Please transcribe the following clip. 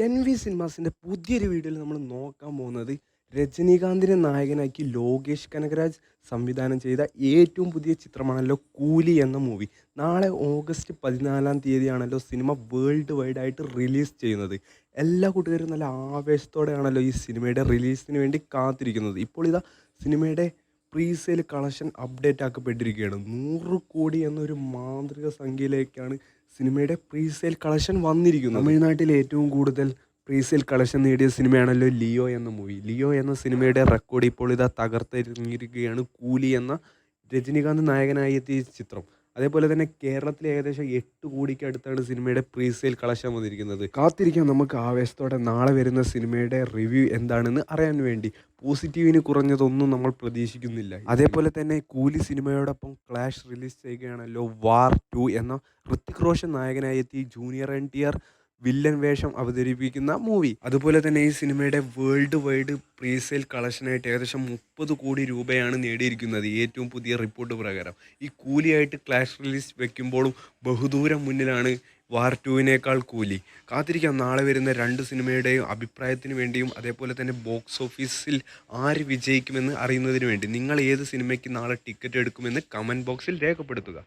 N V സിനിമാസിൻ്റെ പുതിയൊരു വീഡിയോയിൽ നമ്മൾ നോക്കാൻ പോകുന്നത് രജനീകാന്തിനെ നായകനാക്കി ലോകേഷ് കനകരാജ് സംവിധാനം ചെയ്ത ഏറ്റവും പുതിയ ചിത്രമാണല്ലോ കൂലി എന്ന മൂവി. നാളെ ഓഗസ്റ്റ് 14-ാം തീയതിയാണല്ലോ സിനിമ വേൾഡ് വൈഡ് ആയിട്ട് റിലീസ് ചെയ്യുന്നത്. എല്ലാ കൂട്ടുകാരും നല്ല ആവേശത്തോടെയാണല്ലോ ഈ സിനിമയുടെ റിലീസിന് വേണ്ടി കാത്തിരിക്കുന്നത്. ഇപ്പോൾ ഇതാ സിനിമയുടെ പ്രീസെയിൽ കളക്ഷൻ അപ്ഡേറ്റ് ആക്കപ്പെട്ടിരിക്കുകയാണ്. 100 കോടി എന്നൊരു മാന്ത്രിക സംഖ്യയിലേക്കാണ് സിനിമയുടെ പ്രീസെയിൽ കളക്ഷൻ വന്നിരിക്കുന്നത്. തമിഴ്നാട്ടിൽ ഏറ്റവും കൂടുതൽ പ്രീസെയിൽ കളക്ഷൻ നേടിയ സിനിമയാണല്ലോ ലിയോ എന്ന മൂവി. ലിയോ എന്ന സിനിമയുടെ റെക്കോർഡ് ഇപ്പോൾ ഇതാ തകർത്തെറിഞ്ഞിരിക്കുകയാണ് കൂലി എന്ന രജനീകാന്ത് നായകനായി എത്തിയ ചിത്രം. അതേപോലെ തന്നെ കേരളത്തിൽ ഏകദേശം 8 കോടിക്ക് അടുത്താണ് സിനിമയുടെ പ്രീസെയിൽ കളക്ഷൻ വന്നിരിക്കുന്നത്. കാത്തിരിക്കാം നമുക്ക് ആവേശത്തോടെ നാളെ വരുന്ന സിനിമയുടെ റിവ്യൂ എന്താണെന്ന് അറിയാൻ വേണ്ടി. പോസിറ്റീവിന് കുറഞ്ഞതൊന്നും നമ്മൾ പ്രതീക്ഷിക്കുന്നില്ല. അതേപോലെ തന്നെ കൂലി സിനിമയോടൊപ്പം ക്ലാഷ് റിലീസ് ചെയ്യുകയാണല്ലോ വാർ 2 എന്ന ഋത്തിക് റോഷൻ നായകനായി എത്തി ജൂനിയർ NTR വില്ലൻ വേഷം അവതരിപ്പിക്കുന്ന മൂവി. അതുപോലെ തന്നെ ഈ സിനിമയുടെ വേൾഡ് വൈഡ് പ്രീസെയിൽ കളക്ഷനായിട്ട് ഏകദേശം 30 കോടി രൂപയാണ് നേടിയിരിക്കുന്നത് ഏറ്റവും പുതിയ റിപ്പോർട്ട് പ്രകാരം. ഈ കൂലിയായിട്ട് ക്ലാഷ് റിലീസ് വെക്കുമ്പോഴും ബഹുദൂരം മുന്നിലാണ് വാർ 2വിനേക്കാൾ കൂലി. കാത്തിരിക്കാം നാളെ വരുന്ന 2 സിനിമയുടെയും അഭിപ്രായത്തിന് വേണ്ടിയും അതേപോലെ തന്നെ ബോക്സ് ഓഫീസിൽ ആര് വിജയിക്കുമെന്ന് അറിയുന്നതിന് വേണ്ടി. നിങ്ങൾ ഏത് സിനിമയ്ക്ക് നാളെ ടിക്കറ്റ് എടുക്കുമെന്ന് കമൻറ്റ് ബോക്സിൽ രേഖപ്പെടുത്തുക.